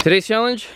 Today's challenge,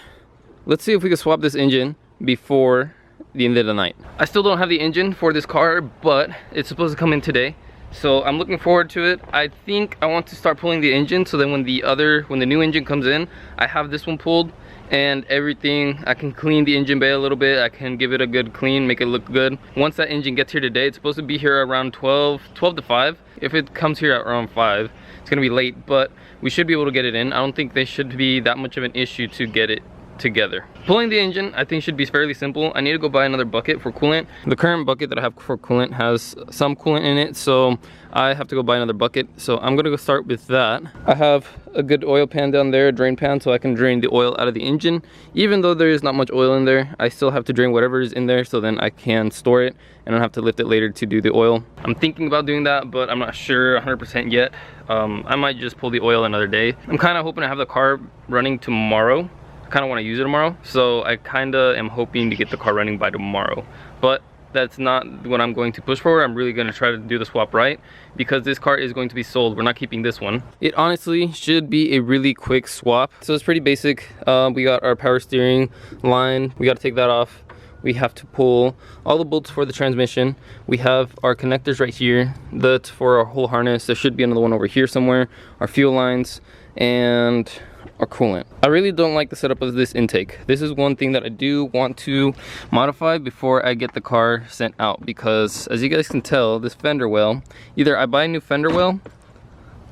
let's see if we can swap this engine before the end of the night. I still don't have the engine for this car, but it's supposed to come in today. So I'm looking forward to it. I think I want to start pulling the engine so then when the new engine comes in, I have this one pulled and everything. I can clean the engine bay a little bit. I can give it a good clean, make it look good. Once that engine gets here today, it's supposed to be here around 12 to 5. If it comes here at around 5, it's gonna be late, but we should be able to get it in. I don't think they should be that much of an issue to get it together. Pulling the engine I think should be fairly simple. I need to go buy another bucket for coolant. The current bucket that I have for coolant has some coolant in it, so I have to go buy another bucket. So I'm gonna go start with that. I have a good oil pan down there, a drain pan, so I can drain the oil out of the engine. Even though there is not much oil in there, I still have to drain whatever is in there so then I can store it and I don't have to lift it later to do the oil. I'm thinking about doing that, but I'm not sure 100% yet. I might just pull the oil another day. I'm kind of hoping to have the car running tomorrow. I kind of want to use it tomorrow, so I kind of am hoping to get the car running by tomorrow, but that's not what I'm going to push for. I'm really going to try to do the swap right because this car is going to be sold. We're not keeping this one. It honestly should be a really quick swap. So it's pretty basic. We got our power steering line, we got to take that off. We have to pull all the bolts for the transmission. We have our connectors right here, that's for our whole harness. There should be another one over here somewhere. Our fuel lines and our coolant. I really don't like the setup of this intake. This is one thing that I do want to modify before I get the car sent out, because as you guys can tell, this fender well, either I buy a new fender well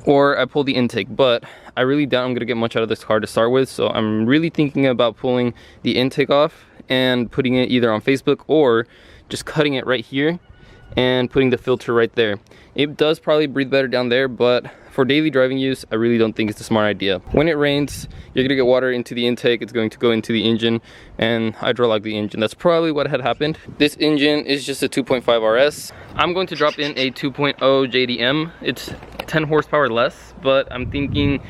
or I pull the intake, but I really doubt I'm gonna get much out of this car to start with. So I'm really thinking about pulling the intake off and putting it either on Facebook or just cutting it right here and putting the filter right there. It does probably breathe better down there, but for daily driving use, I really don't think it's a smart idea. When it rains, you're gonna get water into the intake, it's going to go into the engine and hydrolock the engine. That's probably what had happened. This engine is just a 2.5 RS. I'm going to drop in a 2.0 JDM. It's 10 horsepower less, but I'm thinking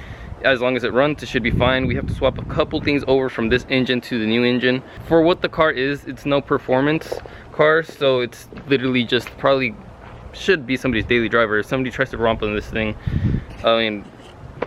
as long as it runs, it should be fine. We have to swap a couple things over from this engine to the new engine. For what the car is, it's no performance car, so it's literally just probably should be somebody's daily driver. If somebody tries to romp on this thing, I mean,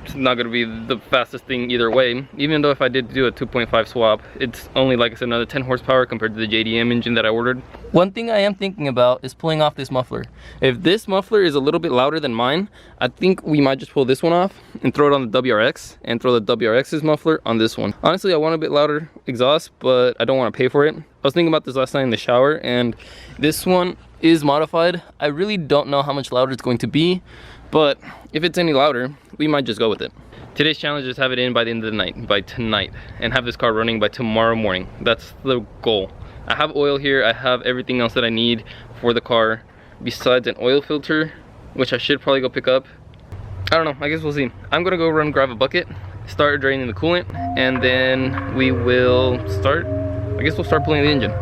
it's not gonna be the fastest thing either way. Even though if I did do a 2.5 swap, it's only, like I said, another 10 horsepower compared to the JDM engine that I ordered. One thing I am thinking about is pulling off this muffler. If this muffler is a little bit louder than mine, I think we might just pull this one off and throw it on the WRX and throw the WRX's muffler on this one. Honestly, I want a bit louder exhaust, but I don't want to pay for it. I was thinking about this last night in the shower, and this one is modified. I really don't know how much louder it's going to be, but if it's any louder, we might just go with it. Today's challenge is have it in by the end of the night, by tonight, and have this car running by tomorrow morning. That's the goal. I have oil here, I have everything else that I need for the car, besides an oil filter, which I should probably go pick up. I don't know, I guess we'll see. I'm gonna go run grab a bucket, start draining the coolant, and then we will start, I guess we'll start pulling the engine.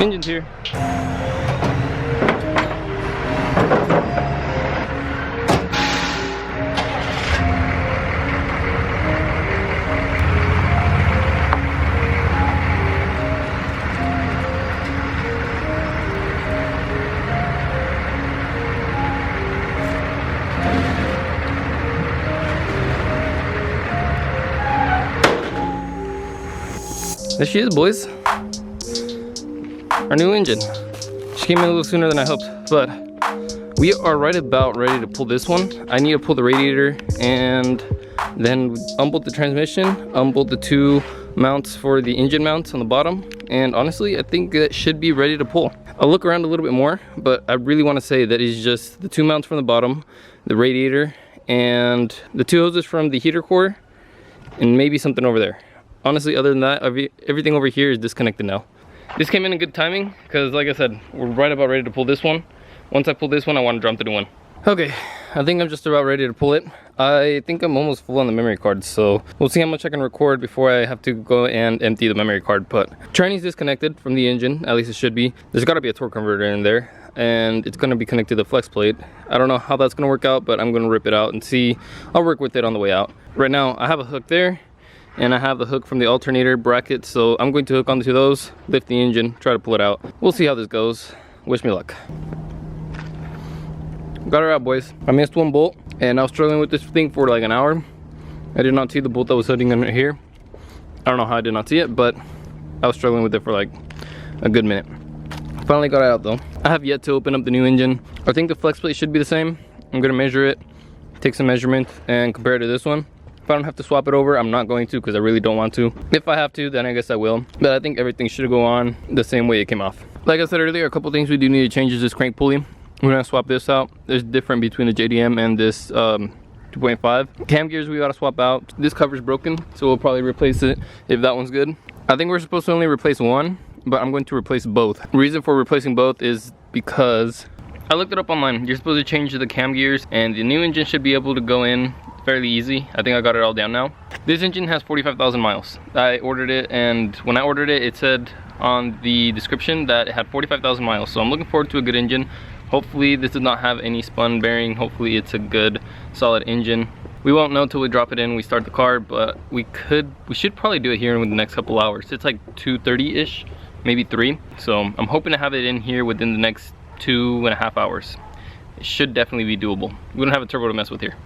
Engine's here. There she is, boys. Our new engine. She came in a little sooner than I hoped, but we are right about ready to pull this one. I need to pull the radiator and then unbolt the transmission, unbolt the two mounts for the engine mounts on the bottom, and honestly, I think that should be ready to pull. I'll look around a little bit more, but I really want to say that it's just the two mounts from the bottom, the radiator, and the two hoses from the heater core, and maybe something over there. Honestly, other than that, everything over here is disconnected now. This came in good timing because, like I said, we're right about ready to pull this one. Once I pull this one, I want to jump to the one. Okay, I think I'm just about ready to pull it. I think I'm almost full on the memory card, so we'll see how much I can record before I have to go and empty the memory card. But tranny's disconnected from the engine, at least it should be. There's got to be a torque converter in there, and it's going to be connected to the flex plate. I don't know how that's going to work out, but I'm going to rip it out and see. I'll work with it on the way out. Right now, I have a hook there, and I have the hook from the alternator bracket, so I'm going to hook onto those, lift the engine, try to pull it out. We'll see how this goes. Wish me luck. Got her out, boys. I missed one bolt, and I was struggling with this thing for like an hour. I did not see the bolt that was holding in here. I don't know how I did not see it, but I was struggling with it for like a good minute. Finally got it out though. I have yet to open up the new engine. I think the flex plate should be the same. I'm gonna measure it, take some measurements, and compare it to this one. If I don't have to swap it over, I'm not going to because I really don't want to. If I have to, then I guess I will. But I think everything should go on the same way it came off. Like I said earlier, a couple things we do need to change is this crank pulley. We're gonna swap this out. There's different between the JDM and this 2.5. Cam gears we gotta swap out. This cover's broken, so we'll probably replace it if that one's good. I think we're supposed to only replace one, but I'm going to replace both. Reason for replacing both is because I looked it up online. You're supposed to change the cam gears, and the new engine should be able to go in fairly easy. I think I got it all down now. This engine has 45,000 miles. I ordered it, and when I ordered it, it said on the description that it had 45,000 miles. So I'm looking forward to a good engine. Hopefully this does not have any spun bearing. Hopefully it's a good solid engine. We won't know till we drop it in, we start the car, but we should probably do it here in the next couple hours. It's like 2:30-ish, maybe 3. So I'm hoping to have it in here within the next 2.5 hours. It should definitely be doable. We don't have a turbo to mess with here.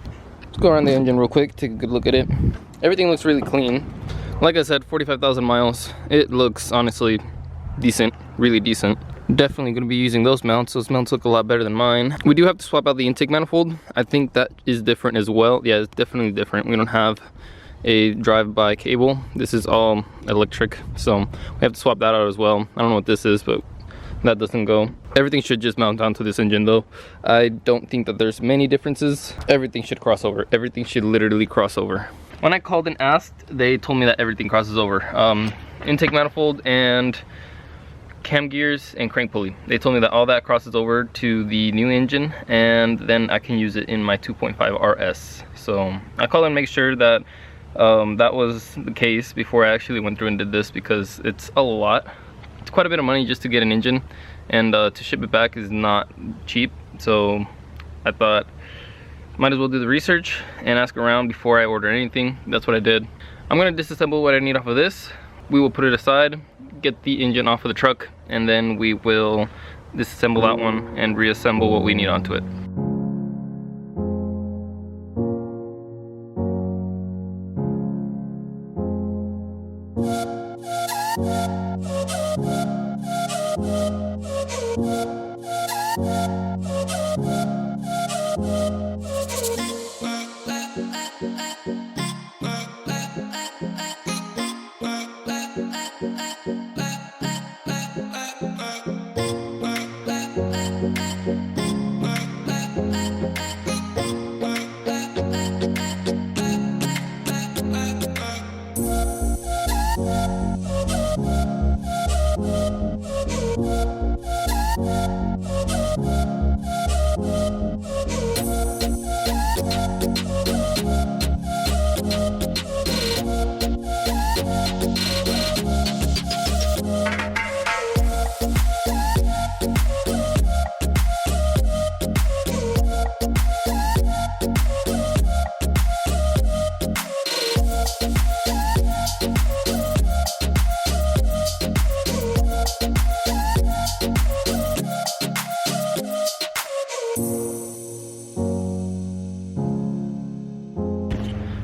Let's go around the engine real quick, take a good look at it. Everything looks really clean. Like I said, 45,000 miles. It looks honestly decent, really decent. Definitely going to be using those mounts. Those mounts look a lot better than mine. We do have to swap out the intake manifold. I think that is different as well. Yeah, it's definitely different. We don't have a drive-by cable. This is all electric, so we have to swap that out as well. I don't know what this is, but that doesn't go. Everything should just mount onto this engine though. I don't think that there's many differences. Everything should cross over. Everything should literally cross over. When I called and asked, they told me that everything crosses over. Intake manifold and cam gears and crank pulley. They told me that all that crosses over to the new engine, and then I can use it in my 2.5 RS. So I called and make sure that that was the case before I actually went through and did this, because it's a lot. It's quite a bit of money just to get an engine, and to ship it back is not cheap. So I thought might as well do the research and ask around before I order anything. That's what I did. I'm gonna disassemble what I need off of this. We will put it aside, get the engine off of the truck, and then we will disassemble that one and reassemble what we need onto it.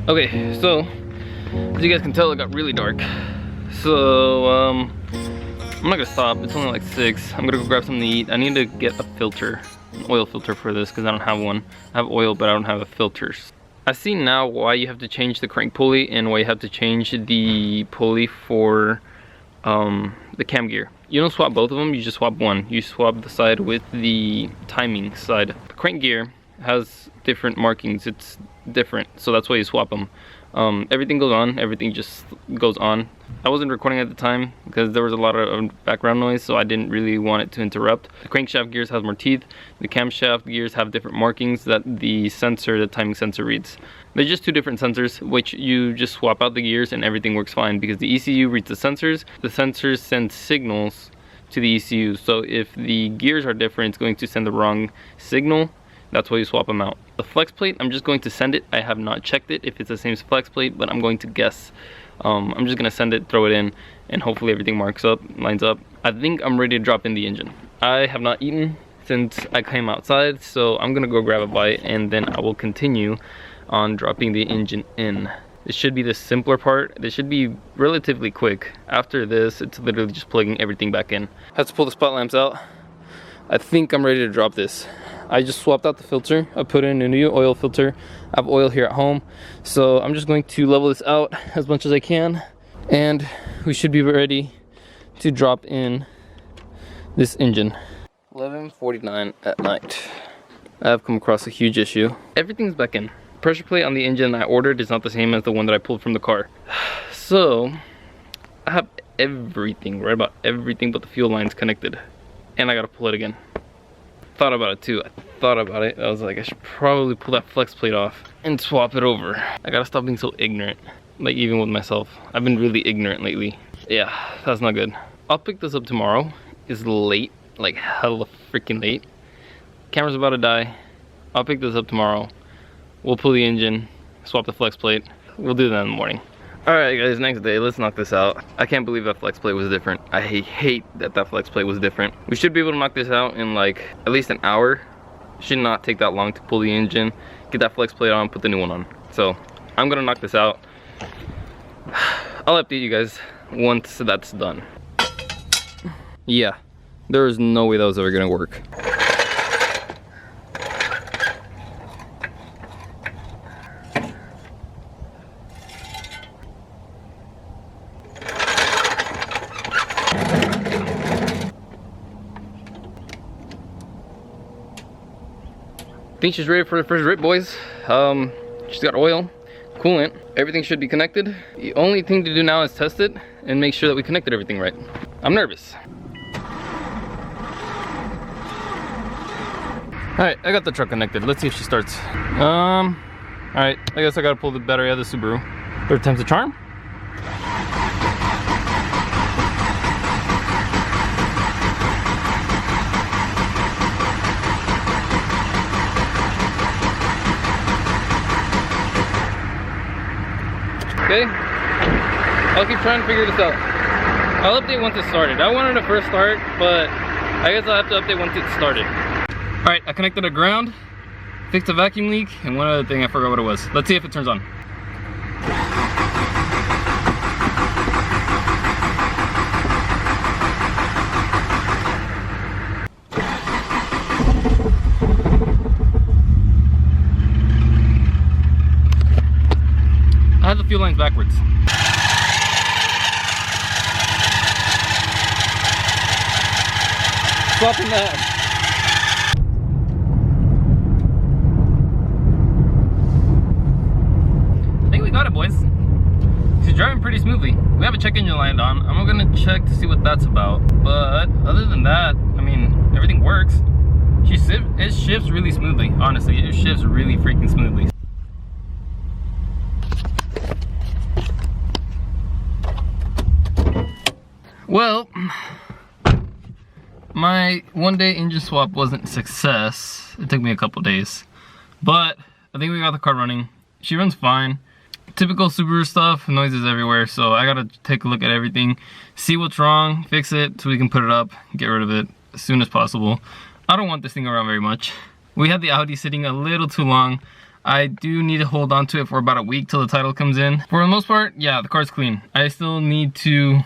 Okay, so as you guys can tell, it got really dark. So I'm not gonna stop. It's only like 6. I'm gonna go grab something to eat. I need to get a filter, an oil filter for this, because I don't have one. I have oil, but I don't have a filter. I see now why you have to change the crank pulley and why you have to change the pulley for the cam gear. You don't swap both of them, you just swap one. You swap the side with the timing side. The crank gear has different markings, it's different, so that's why you swap them. Everything goes on, everything just goes on. I wasn't recording at the time because there was a lot of background noise, so I didn't really want it to interrupt. The crankshaft gears have more teeth. The camshaft gears have different markings that the timing sensor reads. They're just 2 different sensors, which you just swap out the gears and everything works fine because the ECU reads the sensors send signals to the ECU. So if the gears are different, it's going to send the wrong signal. That's why you swap them out. The flex plate, I'm just going to send it. I have not checked it if it's the same flex plate, but I'm going to guess. I'm just gonna send it, throw it in, and hopefully everything lines up. I think I'm ready to drop in the engine. I have not eaten since I came outside, so I'm gonna go grab a bite and then I will continue on dropping the engine in. This should be the simpler part. This should be relatively quick. After this, it's literally just plugging everything back in. I have to pull the spot lamps out. I think I'm ready to drop this. I just swapped out the filter. I put in a new oil filter. I have oil here at home. So I'm just going to level this out as much as I can. And we should be ready to drop in this engine. 11:49 at night. I have come across a huge issue. Everything's back in. Pressure plate on the engine I ordered is not the same as the one that I pulled from the car. So I have everything, right about everything but the fuel lines connected. And I gotta pull it again. Thought about it too. I thought about it. I was like, I should probably pull that flex plate off and swap it over. I gotta stop being so ignorant. Like even with myself. I've been really ignorant lately. Yeah, that's not good. I'll pick this up tomorrow. It's late, like hella freaking late. Camera's about to die. I'll pick this up tomorrow. We'll pull the engine, swap the flex plate. We'll do that in the morning. Alright guys, next day, let's knock this out. I can't believe that flex plate was different. I hate that flex plate was different. We should be able to knock this out in like at least an hour. Should not take that long to pull the engine, get that flex plate on, put the new one on. So I'm gonna knock this out. I'll update you guys once that's done. Yeah, there is no way that was ever gonna work. I think she's ready for the first rip, boys. She's got oil, coolant, everything should be connected. The only thing to do now is test it and make sure that we connected everything right. I'm nervous. Alright, I got the truck connected. Let's see if she starts. Alright, I guess I gotta pull the battery out of the Subaru. 3rd time's the charm. Okay, I'll keep trying to figure this out. I'll update once it started. I wanted to first start, but I guess I'll have to update once it started. Alright, I connected a ground, fixed a vacuum leak, and one other thing, I forgot what it was. Let's see if it turns on. I have the fuel lines backwards. Swapping that. I think we got it, boys. She's driving pretty smoothly. We have a check engine light on. I'm gonna check to see what that's about. But other than that, I mean, everything works. It shifts really smoothly, honestly. It shifts really freaking smoothly. Well, my one-day engine swap wasn't a success. It took me a couple days, but I think we got the car running. She runs fine. Typical Subaru stuff, noises everywhere, so I gotta take a look at everything, see what's wrong, fix it so we can put it up, get rid of it as soon as possible. I don't want this thing around very much. We had the Audi sitting a little too long. I do need to hold on to it for about a week till the title comes in. For the most part, yeah, the car's clean. I need to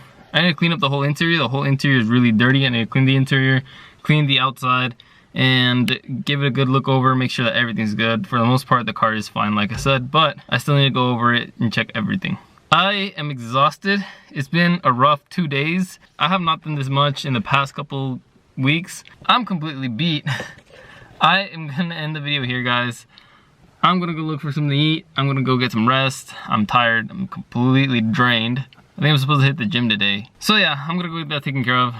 clean up the whole interior. The whole interior is really dirty. I need to clean the interior, clean the outside, and give it a good look over, make sure that everything's good. For the most part, the car is fine, like I said, but I still need to go over it and check everything. I am exhausted. It's been a rough 2 days. I have not done this much in the past couple weeks. I'm completely beat. I am gonna end the video here, guys. I'm gonna go look for something to eat. I'm gonna go get some rest. I'm tired. I'm completely drained. I think I'm supposed to hit the gym today. So yeah, I'm gonna go get that taken care of.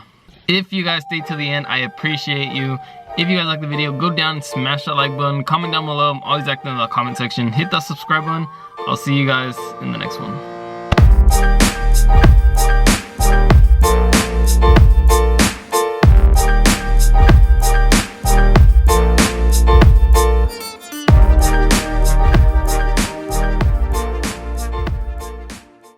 If you guys stayed till the end, I appreciate you. If you guys like the video, go down and smash that like button. Comment down below. I'm always active in the comment section. Hit that subscribe button. I'll see you guys in the next one.